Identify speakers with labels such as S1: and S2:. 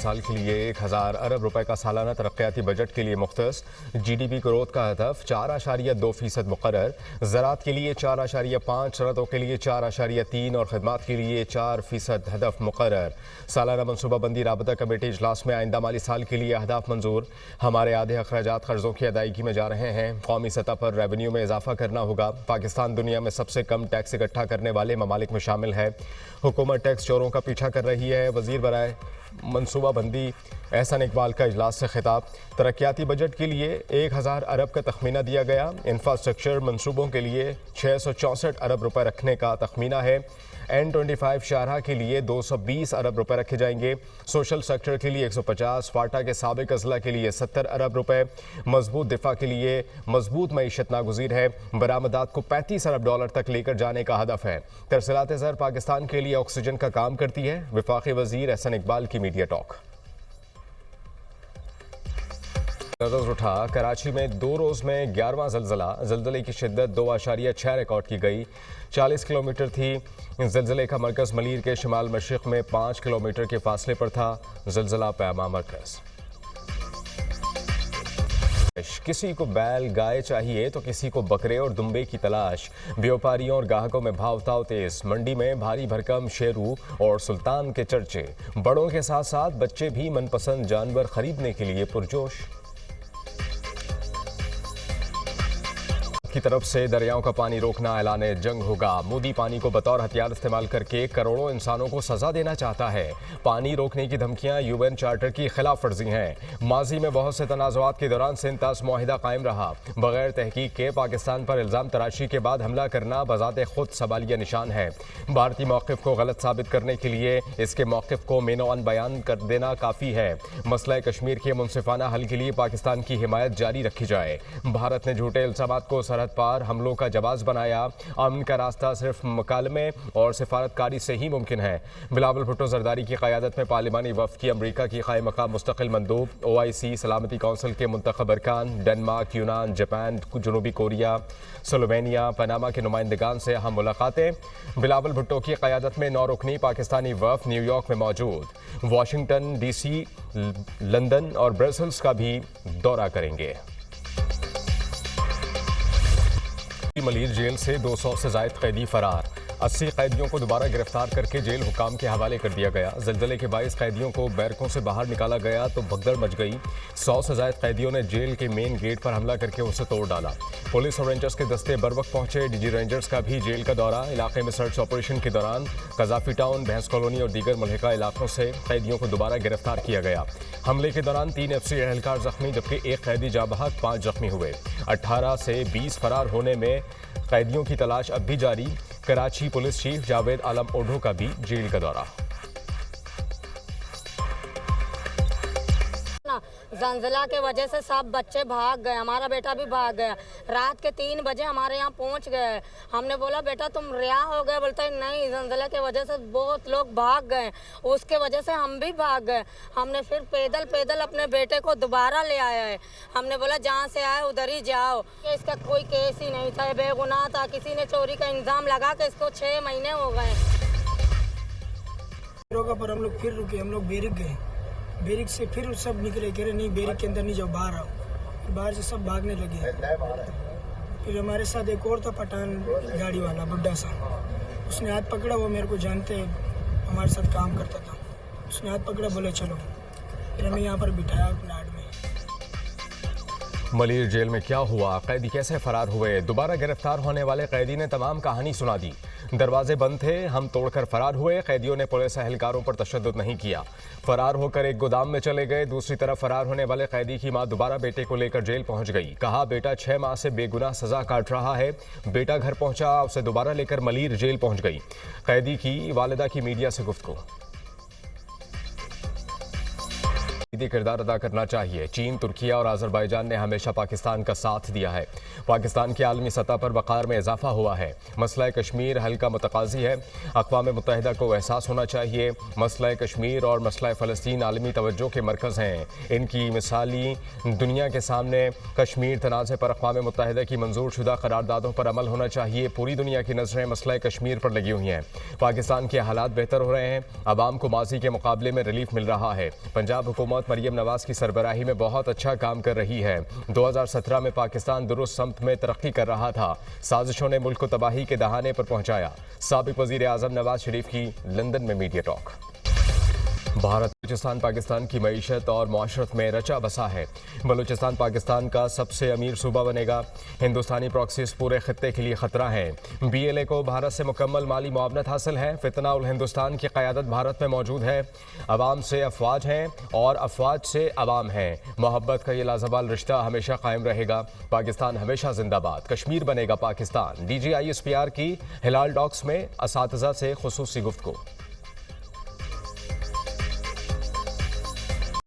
S1: साल के लिए 1000 अरब रुपए का सालाना तरक्याती बजट के लिए मुख्तस GDP ग्रोथ का हदफ 4.2% मुकर्रर, ज़राअत के लिए 4.5, सनतों के लिए 4.3 और खदमात के लिए 4% हदफ मुकर्रर। सालाना मनसूबाबंदी राबता कमेटी इजलास में आइंदा माली साल के लिए अहदाफ मंजूर। हमारे आधे अखराजात कर्जों की अदायगी में जा रहे हैं। कौमी सतह पर रेवेन्यू में इजाफा करना होगा। पाकिस्तान दुनिया में सबसे कम टैक्स इकट्ठा करने वाले ममालिक में शामिल है। हुकूमत टैक्स चोरों का पीछा कर रही है। वजीर बराए मनसूबाबंदी एहसन इकबाल का इजलास से खिताब। तरक्याती बजट के लिए 1000 अरब का तखमीना दिया गया। इंफ्रास्ट्रक्चर मनसूबों के लिए 664 अरब रुपए रखने का तखमीना है। N25 शाहराह के लिए 220 अरब रुपए रखे जाएंगे। सोशल सेक्टर के लिए 150, फाटा के साबिक अजला के लिए 70 अरब रुपए। मजबूत दिफा के लिए मजबूत मईशत नागुज़ीर है। बरामदात को 35 अरब डॉलर तक लेकर जाने का हदफ है। तरसीलात ज़र पाकिस्तान के लिए ऑक्सीजन का काम करती है। वफाकी वजीर एहसन इकबाल की मीडिया टॉक। उठा कराची में 2 रोज़ में 11वां ज़लज़ले की शिद्दत 2.6 रिकॉर्ड की गई। 40 किलोमीटर थी। ज़लज़ले का मरकज़ मलीर के शिमाल मशरिक़ में 5 किलोमीटर के फासले पर था। ज़लज़ला पैमा मरकज़। किसी को बैल गाय चाहिए तो किसी को बकरे और दुम्बे की तलाश। व्यापारियों और ग्राहकों में भाव-ताव तेज। मंडी में भारी भरकम शेरू और सुल्तान के चर्चे। बड़ों के साथ साथ बच्चे भी मनपसंद जानवर खरीदने के लिए पुरजोश। की तरफ से दरियाओं का पानी रोकना ऐलान जंग होगा। मोदी पानी को बतौर हथियार इस्तेमाल करके करोड़ों इंसानों को सजा देना चाहता है। पानी रोकने की धमकियां UN चार्टर की खिलाफ वर्जी हैं। माजी में बहुत से तनाज़ुआत के दौरान सिंतास मुआहिदा कायम रहा। बगैर तहकीक के पाकिस्तान पर इल्ज़ाम तराशी के बाद हमला करना बजाते खुद सवालिया निशान है। भारतीय मौक़िफ़ को गलत साबित करने के लिए इसके मौक़िफ़ को मेनोअन बयान कर देना काफ़ी है। मसला कश्मीर के मुनसिफाना हल के लिए पाकिस्तान की हिमायत जारी रखी जाए। भारत ने झूठे इल्ज़ामात को सरहद पार हमलों का जवाब बनाया। अमन का रास्ता सिर्फ मकालमे और सिफारतकारी से ही मुमकिन है। बिलावल भुट्टो जरदारी की क़यादत में पार्लिमानी वफ़द की अमरीका की क़ायम मक़ाम मुस्तक़िल मंदूब, OIC सलामती कौंसिल के मुंतखब अरकान, डेनमार्क, यूनान, जापान, जनूबी कोरिया, स्लोवेनिया, पनामा के नुमाइंदगान से अहम मुलाकातें। बिलावल भुट्टो की क़यादत में 9 रुकनी पाकिस्तानी वफ़द न्यूयॉर्क में मौजूद। वाशिंगटन DC, लंदन और ब्रसल्स का भी दौरा करेंगे। मलीर जेल से 200 से ज़ायद कैदी फरार। 80 कैदियों को दोबारा गिरफ्तार करके जेल हुकाम के हवाले कर दिया गया। ज़लज़ले के 22 कैदियों को बैरकों से बाहर निकाला गया तो भगदड़ मच गई। 100 से ज़ायद कैदियों ने जेल के मेन गेट पर हमला करके उसे तोड़ डाला। पुलिस और रेंजर्स के दस्ते बर वक्त पहुंचे। DG रेंजर्स का भी जेल का दौरा। इलाके में सर्च ऑपरेशन के दौरान कजाफी टाउन, भैंस कॉलोनी और दीगर मुल्हिका इलाकों से कैदियों को दोबारा गिरफ्तार किया गया। हमले के दौरान 3 FC एहलकार जख्मी जबकि 1 कैदी जाबहक 5 जख्मी हुए। 18 से 20 फरार होने में कैदियों की तलाश अब भी जारी। कराची पुलिस चीफ जावेद आलम ओढो का भी जेल का दौरा।
S2: ज़लज़ला के वजह से सब बच्चे भाग गए। हमारा बेटा भी भाग गया। रात के 3 बजे हमारे यहाँ पहुँच गए। हमने बोला बेटा तुम रिहा हो गए, बोलते नहीं ज़लज़ला के वजह से बहुत लोग भाग गए, उसके वजह से हम भी भाग गए। हमने फिर पैदल पैदल अपने बेटे को दोबारा ले आया है। हमने बोला जहाँ से आए उधर ही जाओ। इसका कोई केस ही नहीं था, बेगुनाह था। किसी ने चोरी का इल्ज़ाम लगा के इसको 6 महीने हो गए।
S3: पर हम लोग फिर रुके, हम लोग बेरिक गए। बेरिक से फिर सब निकले, कह रहे नहीं बेरिक के अंदर नहीं जाओ, बाहर आओ। बाहर से सब भागने लगे। फिर हमारे साथ एक और था पठान गाड़ी वाला, बुड्ढा सा, उसने हाथ पकड़ा। वो मेरे को जानते, हमारे साथ काम करता था। उसने हाथ पकड़ा, बोले चलो। फिर हमें यहाँ पर बिठाया अपने आड़ में।
S1: मलीर जेल में क्या हुआ, कैदी कैसे फरार हुए? दोबारा गिरफ्तार होने वाले कैदी ने तमाम कहानी सुना दी। दरवाजे बंद थे, हम तोड़कर फरार हुए। कैदियों ने पुलिस एहलकारों पर तशद्दुद नहीं किया। फरार होकर एक गोदाम में चले गए। दूसरी तरफ फरार होने वाले कैदी की मां दोबारा बेटे को लेकर जेल पहुंच गई। कहा बेटा 6 माह से बेगुनाह सजा काट रहा है। बेटा घर पहुंचा, उसे दोबारा लेकर मलीर जेल पहुंच गई। कैदी की वालिदा की मीडिया से गुफ्तगू। कलीदी किरदार अदा करना चाहिए। चीन, तुर्किया और अजरबैजान ने हमेशा पाकिस्तान का साथ दिया है। पाकिस्तान की आलमी सतह पर वक़ार में इजाफा हुआ है। मसला कश्मीर हल का मुतकाज़ी है। अक़वाम मुत्तहिदा को एहसास होना चाहिए मसला कश्मीर और मसला फ़लस्तीन आलमी तवज्जो के मरकज़ हैं। इनकी मिसाली दुनिया के सामने कश्मीर तनाज़े पर अक़वाम मुत्तहिदा की मंजूर शुदा करारदादों पर अमल होना चाहिए। पूरी दुनिया की नज़रें मसला कश्मीर पर लगी हुई हैं। पाकिस्तान के हालात बेहतर हो रहे हैं। अवाम को माजी के मुकाबले में रिलीफ मिल रहा है। पंजाब हुकूमत मरियम नवाज की सरबराही में बहुत अच्छा काम कर रही है। 2017 में पाकिस्तान दुरुस्त सम्त में तरक्की कर रहा था। साजिशों ने मुल्क को तबाही के दहाने पर पहुंचाया। साबिक वज़ीर आज़म नवाज शरीफ की लंदन में मीडिया टॉक। भारत बलूचिस्तान पाकिस्तान की मईशत और माशरत में रचा बसा है। बलूचिस्तान पाकिस्तान का सबसे अमीर सूबा बनेगा। हिंदुस्तानी प्रॉक्सीज पूरे खत्ते के लिए खतरा हैं। BLA को भारत से मुकम्मल माली मुआवनत हासिल है। फितना उल हिंदुस्तान की क़यादत भारत में मौजूद है। अवाम से अफवाज हैं और अफवाज से अवाम हैं। मोहब्बत का ये लाजवाल रिश्ता हमेशा कायम रहेगा। पाकिस्तान हमेशा जिंदाबाद। कश्मीर बनेगा पाकिस्तान। DG ISPR की हिलाल डॉक्स में असातिज़ा से खुसूसी गुफ्तगू।